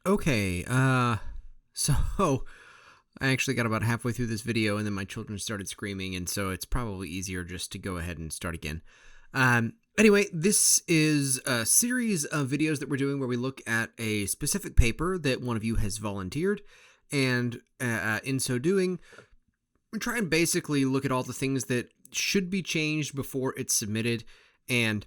Okay, so I actually got about halfway through this video and then my children started screaming, and so it's probably easier just to go ahead and start again. Anyway, this is a series of videos that we're doing where we look at a specific paper that one of you has volunteered, and in so doing, we try and basically look at all the things that should be changed before it's submitted. And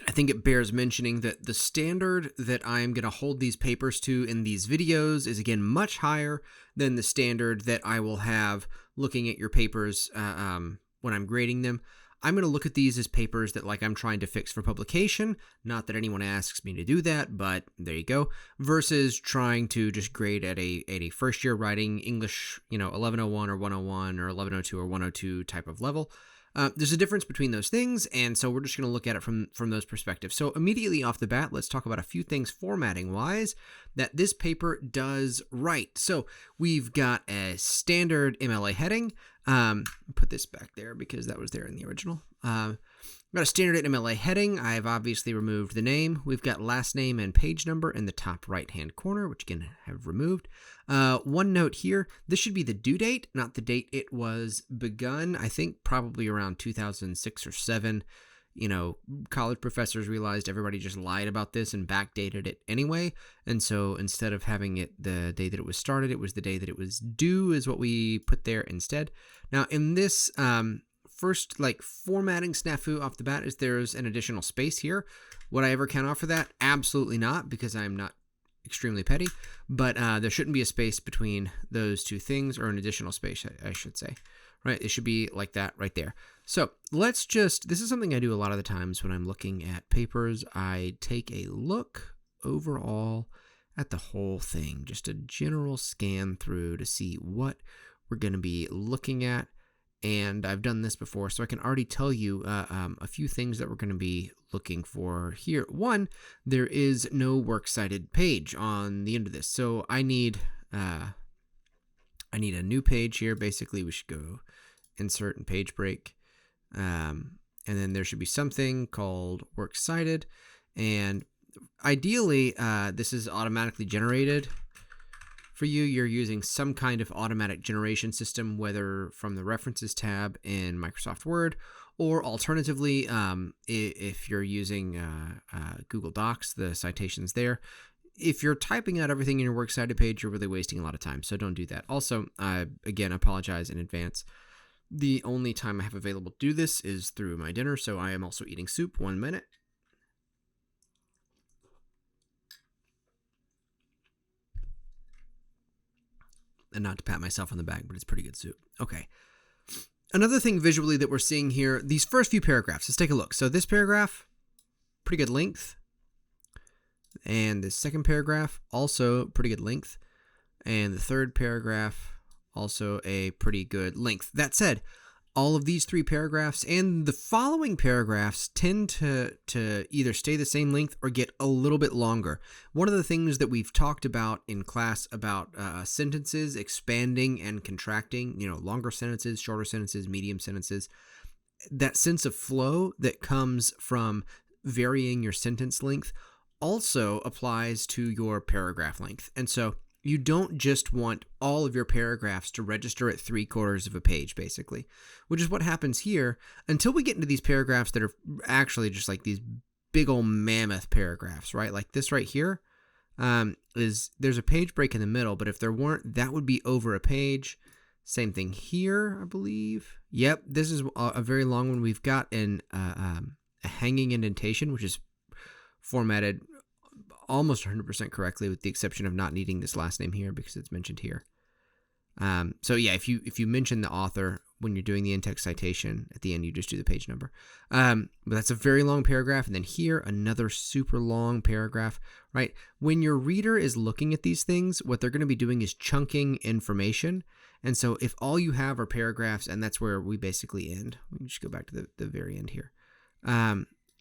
I think it bears mentioning that the standard that I am going to hold these papers to in these videos is, again, much higher than the standard that I will have looking at your papers when I'm grading them. I'm going to look at these as papers that, like, I'm trying to fix for publication. Not that anyone asks me to do that, but there you go. Versus trying to just grade at a first year writing English, 1101 or 101 or 1102 or 102 type of level. There's a difference between those things, and so we're just going to look at it from those perspectives. So immediately off the bat, let's talk about a few things formatting-wise that this paper does right. So we've got a standard MLA heading. Put this back there because that was there in the original. We've got a standard MLA heading. I've obviously removed the name. We've got last name and page number in the top right-hand corner, which again I have removed. One note here, this should be the due date, not the date it was begun. I think probably around 2006 or 7. College professors realized everybody just lied about this and backdated it anyway. And so instead of having it the day that it was started, it was the day that it was due is what we put there instead. Now in this first formatting snafu off the bat is there's an additional space here. Would I ever count off for that? Absolutely not, because I'm not extremely petty, but there shouldn't be a space between those two things, or an additional space, I should say. Right? It should be like that right there. So this is something I do a lot of the times when I'm looking at papers. I take a look overall at the whole thing, just a general scan through to see what we're going to be looking at. And I've done this before, so I can already tell you a few things that we're going to be looking for here. One, there is no works cited page on the end of this, so I need a new page here. Basically, we should go insert and page break, and then there should be something called works cited, and ideally, this is automatically generated. For you, you're using some kind of automatic generation system, whether from the References tab in Microsoft Word, or alternatively, if you're using Google Docs, the citations there. If you're typing out everything in your works cited page, you're really wasting a lot of time, so don't do that. Also, again, apologize in advance. The only time I have available to do this is through my dinner, so I am also eating soup. 1 minute. And not to pat myself on the back, but it's pretty good soup. Okay. Another thing visually that we're seeing here, these first few paragraphs, let's take a look. So this paragraph, pretty good length. And the second paragraph, also pretty good length. And the third paragraph, also a pretty good length. That said, all of these three paragraphs and the following paragraphs tend to either stay the same length or get a little bit longer. One of the things that we've talked about in class about sentences expanding and contracting, longer sentences, shorter sentences, medium sentences, that sense of flow that comes from varying your sentence length also applies to your paragraph length. And so you don't just want all of your paragraphs to register at 3/4 of a page, basically, which is what happens here until we get into these paragraphs that are actually just like these big old mammoth paragraphs, right? Like this right here there's a page break in the middle, but if there weren't, that would be over a page. Same thing here, I believe. Yep, this is a very long one. We've got a hanging indentation, which is formatted almost 100% correctly, with the exception of not needing this last name here because it's mentioned here. So yeah, if you mention the author when you're doing the in-text citation, at the end you just do the page number. But that's a very long paragraph, and then here another super long paragraph, right? When your reader is looking at these things, what they're going to be doing is chunking information. And so if all you have are paragraphs, and that's where we basically end. We can just go back to the very end here.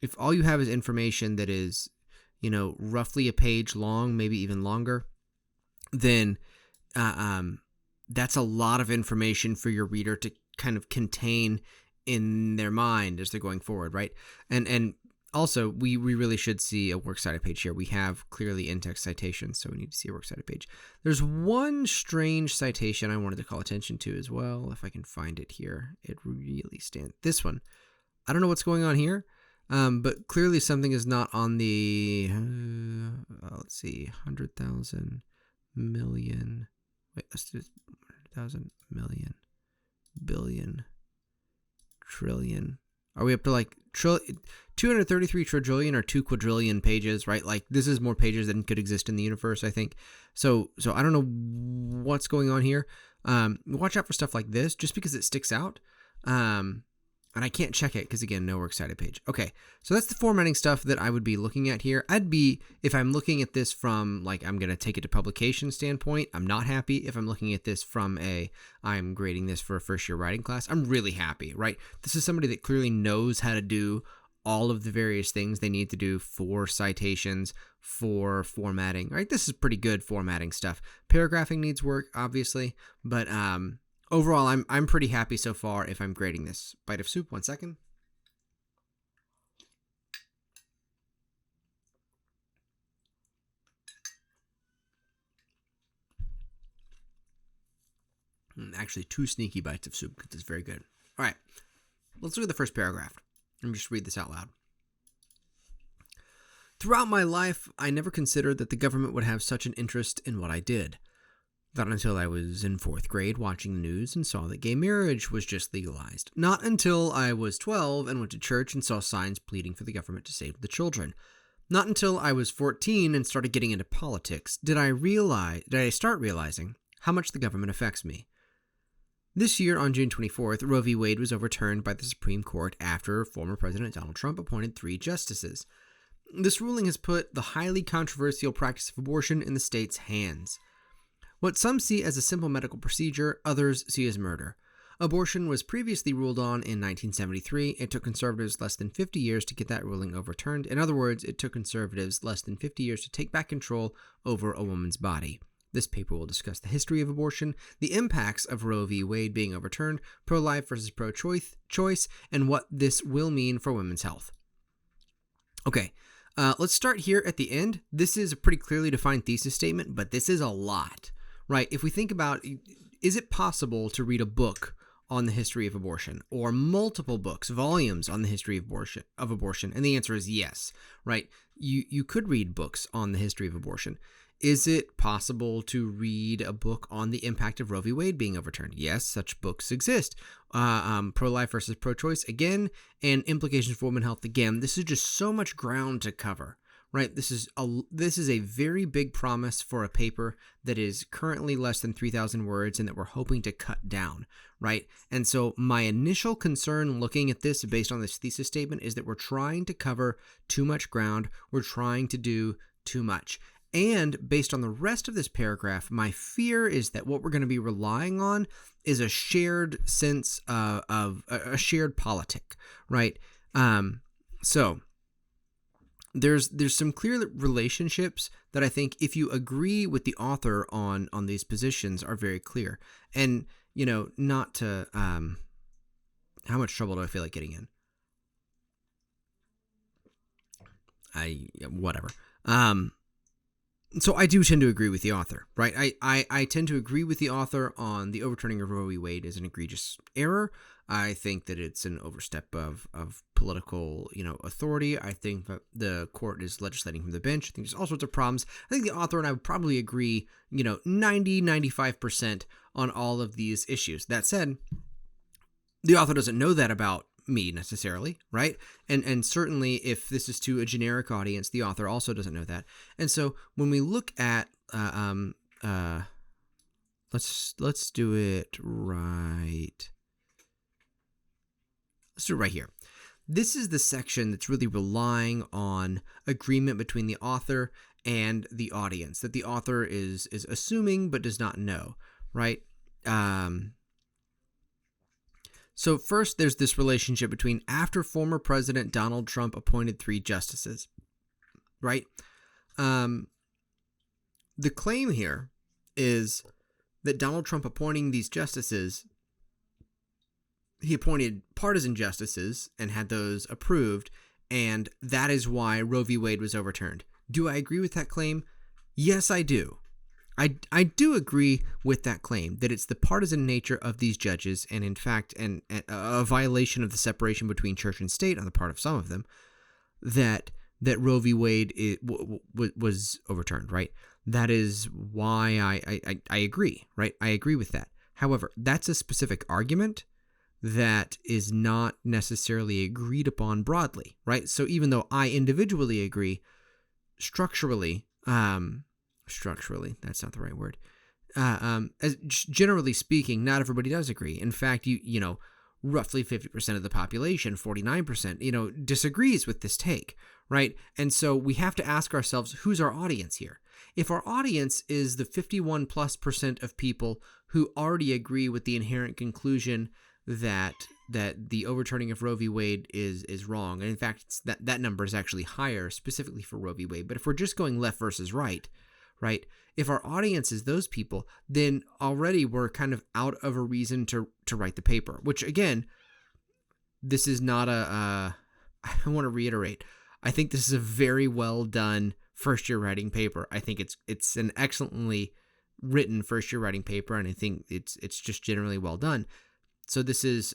If all you have is information that is roughly a page long, maybe even longer, then that's a lot of information for your reader to kind of contain in their mind as they're going forward, right? And also, we really should see a works cited page here. We have clearly in-text citations, so we need to see a works cited page. There's one strange citation I wanted to call attention to as well, if I can find it here. It really stands. This one. I don't know what's going on here, but clearly something is not on the, let's see, 100,000 million. Wait, let's do 100,000 million, billion, trillion. Are we up to like 233 trillion or 2 quadrillion pages, right? Like this is more pages than could exist in the universe, I think. So I don't know what's going on here. Watch out for stuff like this just because it sticks out. And I can't check it because, again, no works cited page. Okay, so that's the formatting stuff that I would be looking at here. If I'm looking at this from, like, I'm going to take it to publication standpoint, I'm not happy. If I'm looking at this from I'm grading this for a first-year writing class, I'm really happy, right? This is somebody that clearly knows how to do all of the various things they need to do for citations, for formatting, right? This is pretty good formatting stuff. Paragraphing needs work, obviously, but overall, I'm pretty happy so far if I'm grading this. Bite of soup, 1 second. Actually, 2 sneaky bites of soup because it's very good. All right, let's look at the first paragraph. Let me just read this out loud. Throughout my life, I never considered that the government would have such an interest in what I did. Not until I was in 4th grade watching the news and saw that gay marriage was just legalized. Not until I was 12 and went to church and saw signs pleading for the government to save the children. Not until I was 14 and started getting into politics did I start realizing how much the government affects me. This year, on June 24th, Roe v. Wade was overturned by the Supreme Court after former President Donald Trump appointed 3 justices. This ruling has put the highly controversial practice of abortion in the state's hands. What some see as a simple medical procedure, others see as murder. Abortion was previously ruled on in 1973. It took conservatives less than 50 years to get that ruling overturned. In other words, it took conservatives less than 50 years to take back control over a woman's body. This paper will discuss the history of abortion, the impacts of Roe v. Wade being overturned, pro-life versus pro-choice, and what this will mean for women's health. Okay, let's start here at the end. This is a pretty clearly defined thesis statement, but this is a lot. Right, if we think about, is it possible to read a book on the history of abortion or multiple books, volumes on the history of abortion? And the answer is yes, right? You could read books on the history of abortion. Is it possible to read a book on the impact of Roe v. Wade being overturned? Yes, such books exist. Pro-life versus pro-choice, again, and implications for women's health, again. This is just so much ground to cover. Right, this is a very big promise for a paper that is currently less than 3,000 words and that we're hoping to cut down, right? And so my initial concern looking at this based on this thesis statement is that we're trying to cover too much ground. We're trying to do too much. And based on the rest of this paragraph, my fear is that what we're going to be relying on is a shared sense of a shared politic, right? So there's some clear relationships that I think if you agree with the author on these positions are very clear. And, not to, how much trouble do I feel like getting in? Whatever. So I do tend to agree with the author, right? I tend to agree with the author on the overturning of Roe v. Wade as an egregious error. I think that it's an overstep of political, authority. I think that the court is legislating from the bench. I think there's all sorts of problems. I think the author and I would probably agree, 95% on all of these issues. That said, the author doesn't know that about me necessarily, right? And certainly if this is to a generic audience, the author also doesn't know that. And so when we look at let's do it right. Let's do it right here. This is the section that's really relying on agreement between the author and the audience, that the author is assuming but does not know, right? So first, there's this relationship between after former President Donald Trump appointed 3 justices, right? The claim here is that Donald Trump appointing these justices, he appointed partisan justices and had those approved, And that is why Roe v. Wade was overturned. Do I agree with that claim? Yes, I do. I do agree with that claim that it's the partisan nature of these judges, and in fact, a violation of the separation between church and state on the part of some of them, that Roe v. Wade was overturned, right? That is why I agree, right? I agree with that. However, that's a specific argument that is not necessarily agreed upon broadly, right? So even though I individually agree, structurally, that's not the right word. As generally speaking, not everybody does agree. In fact, you know, roughly 50% of the population, 49%, disagrees with this take, right? And so we have to ask ourselves, who's our audience here? If our audience is the 51+% of people who already agree with the inherent conclusion that the overturning of Roe v. Wade is wrong, and in fact, that number is actually higher specifically for Roe v. Wade. But if we're just going left versus right, if our audience is those people, then already we're kind of out of a reason to write the paper, which again, this is not I want to reiterate, I think this is a very well done first year writing paper. I think it's an excellently written first year writing paper, and I think it's just generally well done. So this is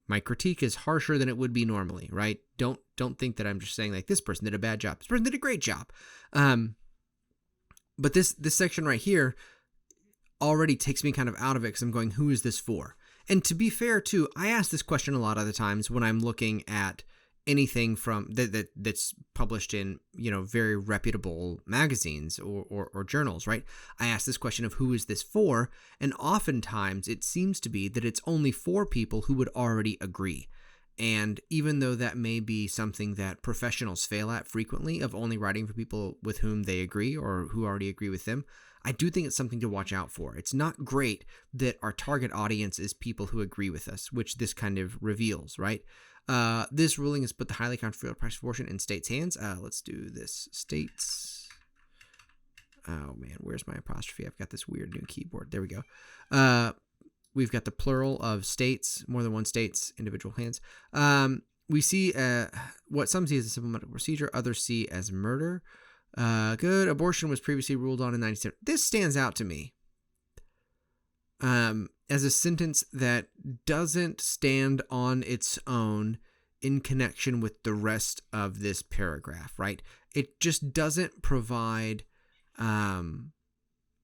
my critique is harsher than it would be normally, right? Don't think that I'm just saying like this person did a bad job. This person did a great job. But this section right here already takes me kind of out of it because I'm going, who is this for? And to be fair too, I ask this question a lot of the times when I'm looking at anything from that's published in, very reputable magazines or journals, right? I ask this question of who is this for? And oftentimes it seems to be that it's only for people who would already agree. And even though that may be something that professionals fail at frequently, of only writing for people with whom they agree or who already agree with them, I do think it's something to watch out for. It's not great that our target audience is people who agree with us, which this kind of reveals, right? This ruling has put the highly controversial practice of abortion in states' hands. Let's do this. States. Oh man, where's my apostrophe? I've got this weird new keyboard. There we go. We've got the plural of states, more than one state's individual hands. We see what some see as a civil medical procedure, others see as murder. Good. Abortion was previously ruled on in 1970. This stands out to me as a sentence that doesn't stand on its own in connection with the rest of this paragraph, right? It just doesn't provide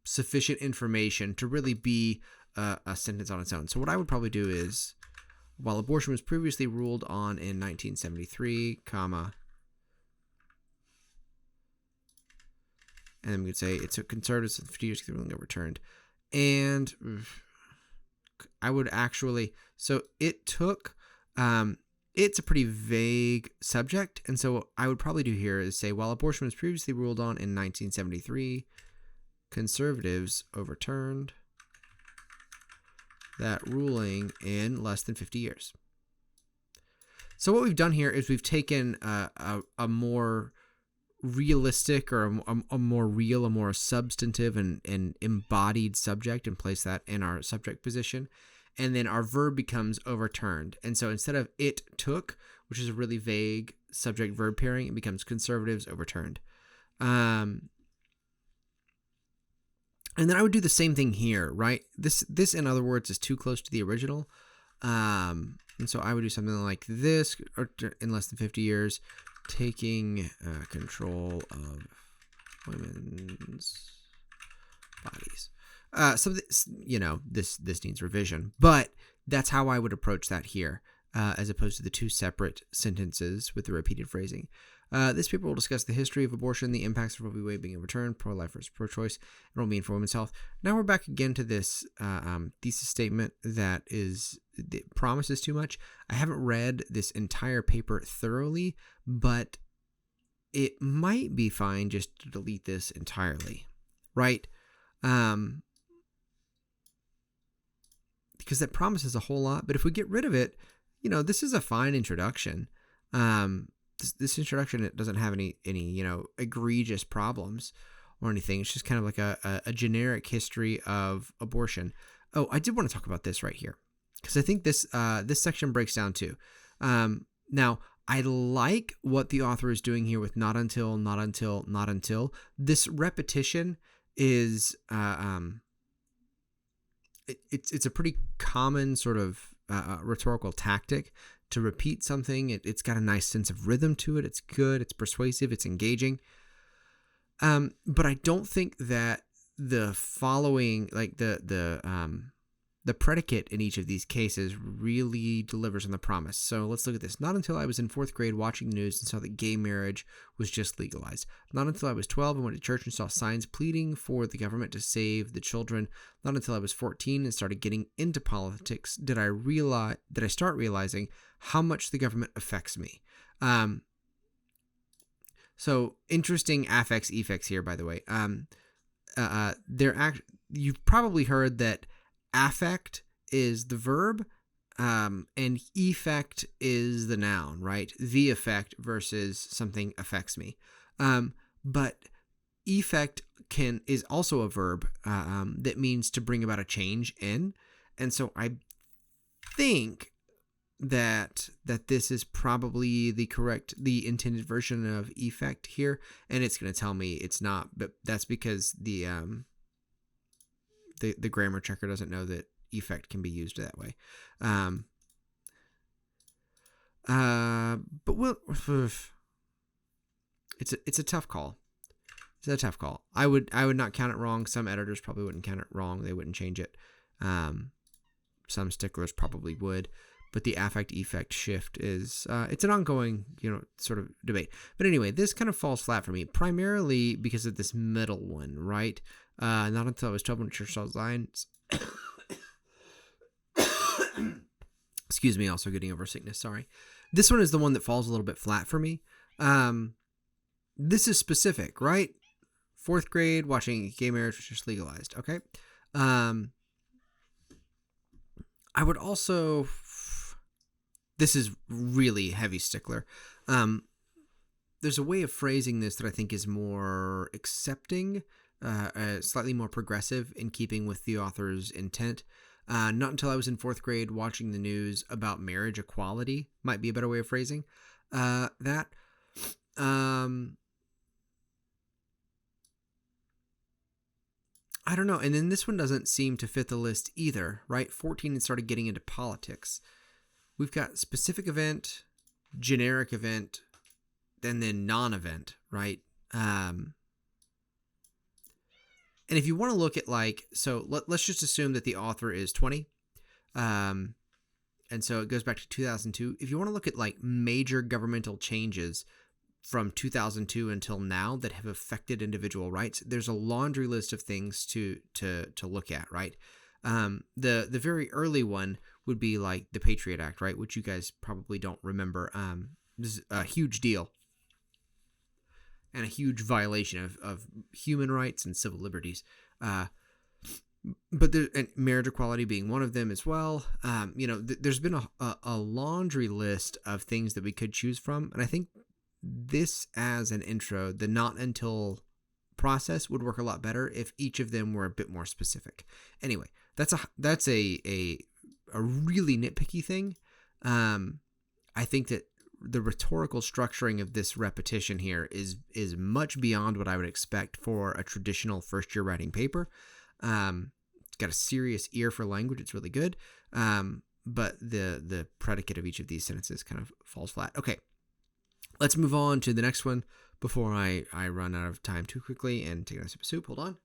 sufficient information to really be a sentence on its own. So what I would probably do is, while abortion was previously ruled on in 1973, comma, and then we could say it took conservatives 50 years to get the ruling overturned. And I would actually, so it took, it's a pretty vague subject. And so what I would probably do here is say, while abortion was previously ruled on in 1973, conservatives overturned that ruling in less than 50 years. So what we've done here is we've taken a more realistic or a more real, a more substantive and embodied subject and place that in our subject position. And then our verb becomes overturned. And so instead of it took, which is a really vague subject-verb pairing, it becomes conservatives overturned. And then I would do the same thing here, right? This in other words, is too close to the original. And so I would do something like this, or in less than 50 years, taking control of women's bodies. So this needs revision, but that's how I would approach that here, as opposed to the two separate sentences with the repeated phrasing. This paper will discuss the history of abortion, the impacts of Roe v. Wade being overturned, pro-life versus pro-choice, and what it will mean for women's health. Now we're back again to this thesis statement that promises too much. I haven't read this entire paper thoroughly, but it might be fine just to delete this entirely, right? Because that promises a whole lot, but if we get rid of it, this is a fine introduction. This introduction, it doesn't have any egregious problems or anything. It's just kind of like a generic history of abortion. Oh, I did want to talk about this right here because I think this section breaks down too. Now, I like what the author is doing here with not until, not until, not until. This repetition is it's a pretty common sort of rhetorical tactic to repeat something. It's got a nice sense of rhythm to it. It's good. It's persuasive. It's engaging. But I don't think that the following, like the predicate in each of these cases really delivers on the promise. So let's look at this. Not until I was in 4th grade watching the news and saw that gay marriage was just legalized. Not until I was 12 and went to church and saw signs pleading for the government to save the children. Not until I was 14 and started getting into politics did I start realizing how much the government affects me. So interesting affects effects here, by the way. You've probably heard that affect is the verb, and effect is the noun, right? The effect versus something affects me. But effect is also a verb that means to bring about a change in. And so I think that this is probably the intended version of effect here, and it's going to tell me it's not, but that's because the grammar checker doesn't know that effect can be used that way. But it's a tough call. It's a tough call. I would not count it wrong. Some editors probably wouldn't count it wrong. They wouldn't change it. Some sticklers probably would. But the affect effect shift is it's an ongoing, sort of debate. But anyway, this kind of falls flat for me, primarily because of this middle one, right? Not until I was 12 when church saw signs. Excuse me, also getting over sickness, sorry. This one is the one that falls a little bit flat for me. This is specific, right? 4th grade, watching gay marriage was just legalized, okay? I would also... This is really heavy stickler. There's a way of phrasing this that I think is more accepting, slightly more progressive in keeping with the author's intent. Not until I was in 4th grade watching the news about marriage equality might be a better way of phrasing that. I don't know. And then this one doesn't seem to fit the list either, right? 14 and started getting into politics. We've got specific event, generic event, and then non-event, right? And if you want to look at let's just assume that the author is 20. And so it goes back to 2002. If you want to look at major governmental changes from 2002 until now that have affected individual rights, there's a laundry list of things to look at, right? The very early one would be like the Patriot Act, right? Which you guys probably don't remember. This is a huge deal and a huge violation of human rights and civil liberties. But and marriage equality being one of them as well. There's been a laundry list of things that we could choose from. And I think this as an intro, the not until process would work a lot better if each of them were a bit more specific. Anyway, that's a really nitpicky thing. I think that the rhetorical structuring of this repetition here is much beyond what I would expect for a traditional first-year writing paper. It's got a serious ear for language. It's really good. But the predicate of each of these sentences kind of falls flat. Okay, let's move on to the next one before I run out of time too quickly and take a sip of soup. Hold on.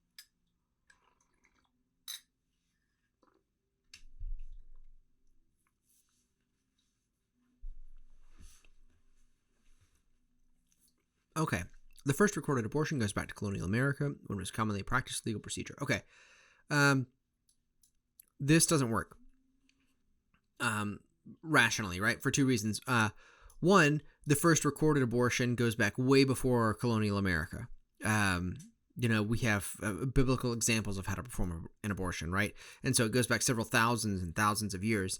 Okay. The first recorded abortion goes back to colonial America when it was commonly a practiced legal procedure. Okay. This doesn't work. Rationally, right? For two reasons. One, the first recorded abortion goes back way before colonial America. We have biblical examples of how to perform an abortion, right? And so it goes back several thousands and thousands of years.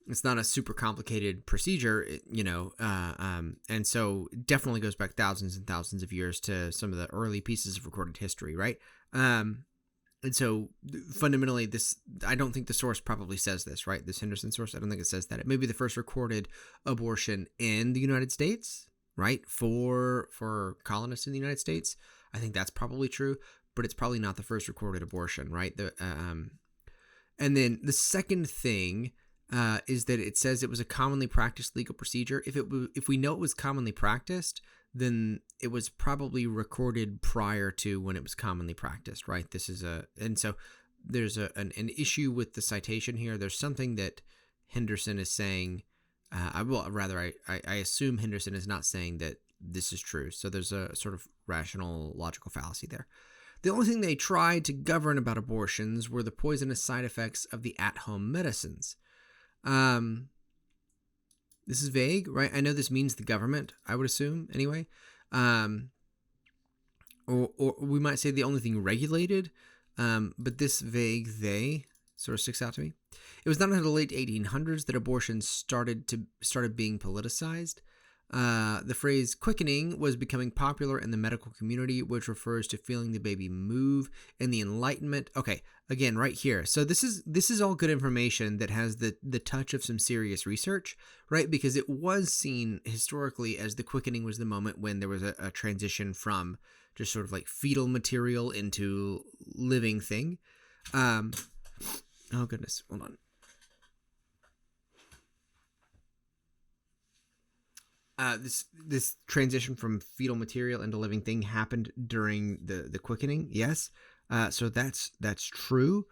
It's not a super complicated procedure, and so it definitely goes back thousands and thousands of years to some of the early pieces of recorded history, right? And so fundamentally, I don't think the source probably says this, right? This Henderson source, I don't think it says that. It may be the first recorded abortion in the United States, right? For colonists in the United States. I think that's probably true, but it's probably not the first recorded abortion, right? And then the second thing is that it says it was a commonly practiced legal procedure. If we know it was commonly practiced, then it was probably recorded prior to when it was commonly practiced, right? And so there's an issue with the citation here. There's something that Henderson is saying. I assume Henderson is not saying that this is true. So there's a sort of rational, logical fallacy there. The only thing they tried to govern about abortions were the poisonous side effects of the at-home medicines. This is vague, right? I know this means the government, I would assume, anyway. Or we might say the only thing regulated, but this vague "they" sort of sticks out to me. It was not until the late 1800s that abortions started being politicized. The phrase quickening was becoming popular in the medical community, which refers to feeling the baby move in the Enlightenment. Okay, again, right here. So this is all good information that has the touch of some serious research, right? Because it was seen historically as the quickening was the moment when there was a transition from just sort of like fetal material into living thing. Oh goodness, hold on. This transition from fetal material into living thing happened during the quickening, yes. So that's true.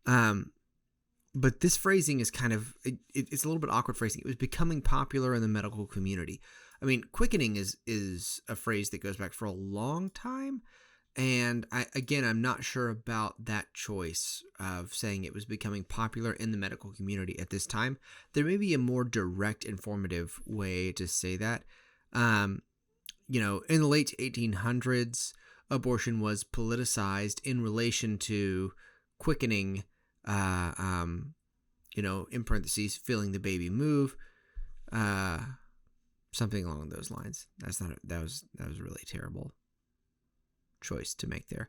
But this phrasing is kind of it's a little bit awkward phrasing. It was becoming popular in the medical community. I mean, quickening is a phrase that goes back for a long time. And I'm not sure about that choice of saying it was becoming popular in the medical community at this time. There may be a more direct, informative way to say that. In the late 1800s, abortion was politicized in relation to quickening, in parentheses, feeling the baby move, something along those lines. That was really terrible choice to make there.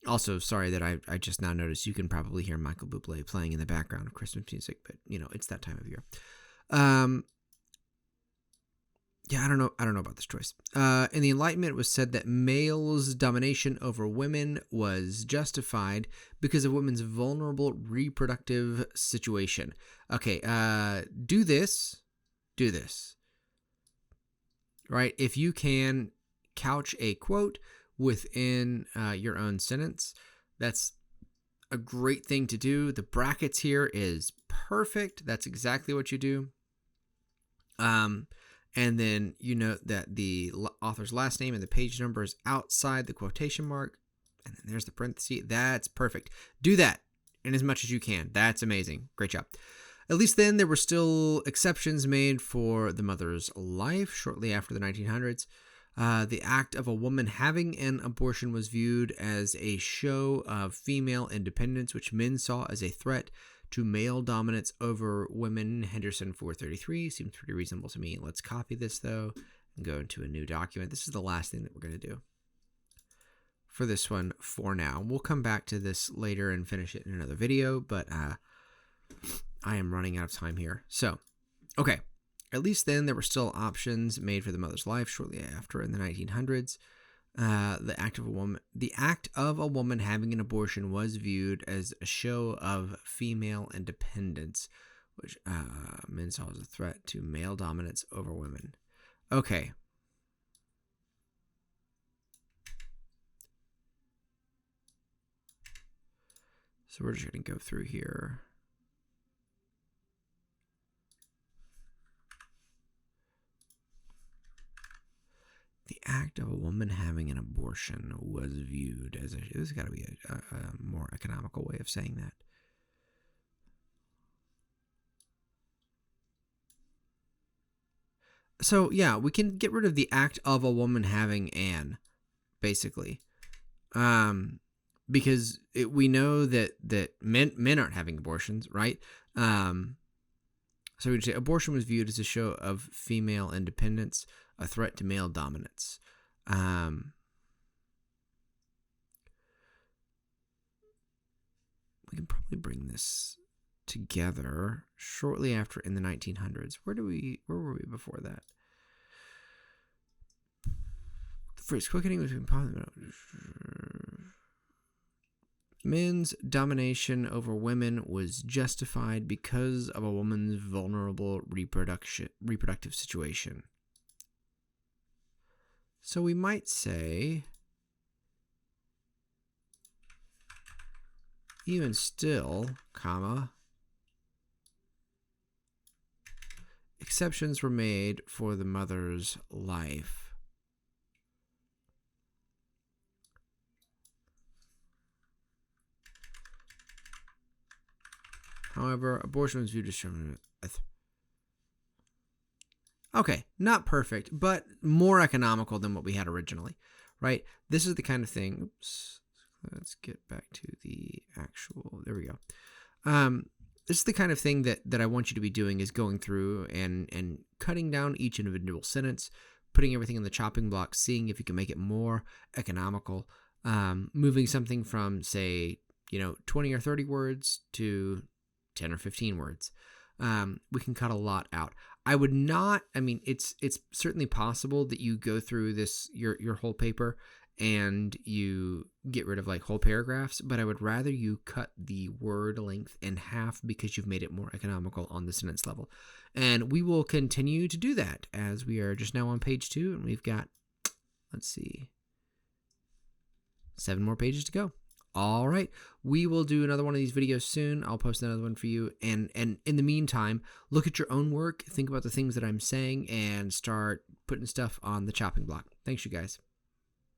Also, sorry that I just now noticed you can probably hear Michael Bublé playing in the background of Christmas music, but it's that time of year. I don't know about this choice. In the Enlightenment, it was said that males' domination over women was justified because of women's vulnerable reproductive situation. Okay, do this. Right? If you can couch a quote within your own sentence, that's a great thing to do. The brackets here is perfect. That's exactly what you do. And then you note that the author's last name and the page number is outside the quotation mark. And then there's the parenthesis. That's perfect. Do that in as much as you can. That's amazing. Great job. At least then, there were still exceptions made for the mother's life shortly after the 1900s. The act of a woman having an abortion was viewed as a show of female independence, which men saw as a threat to male dominance over women. Henderson 433 seems pretty reasonable to me. Let's copy this, though, and go into a new document. This is the last thing that we're going to do for this one for now. We'll come back to this later and finish it in another video, but I am running out of time here. So, okay. At least then, there were still options made for the mother's life shortly after in the 1900s. The act of a woman having an abortion was viewed as a show of female independence, which men saw as a threat to male dominance over women. Okay. So we're just going to go through here. The act of a woman having an abortion was viewed as there's got to be a more economical way of saying that. So, yeah, we can get rid of the act of a woman having an, basically. Because we know that men aren't having abortions, right? So we'd say abortion was viewed as a show of female independence, a threat to male dominance. we can probably bring this together shortly after in the 1900s. Where were we before that? The phrase quickening between men's domination over women was justified because of a woman's vulnerable reproductive situation. So we might say, even still, comma, exceptions were made for the mother's life. However, abortion was viewed as okay, not perfect, but more economical than what we had originally, right? This is the kind of thing. Oops. Let's get back to the actual. There we go. This is the kind of thing that I want you to be doing, is going through and cutting down each individual sentence, putting everything in the chopping block, seeing if you can make it more economical, moving something from, say, 20 or 30 words to 10 or 15 words. We can cut a lot out. I would not, it's certainly possible that you go through this, your whole paper, and you get rid of like whole paragraphs, but I would rather you cut the word length in half because you've made it more economical on the sentence level. And we will continue to do that as we are just now on page 2, and we've got, let's see, 7 more pages to go. All right, we will do another one of these videos soon. I'll post another one for you. And in the meantime, look at your own work, think about the things that I'm saying, and start putting stuff on the chopping block. Thanks, you guys.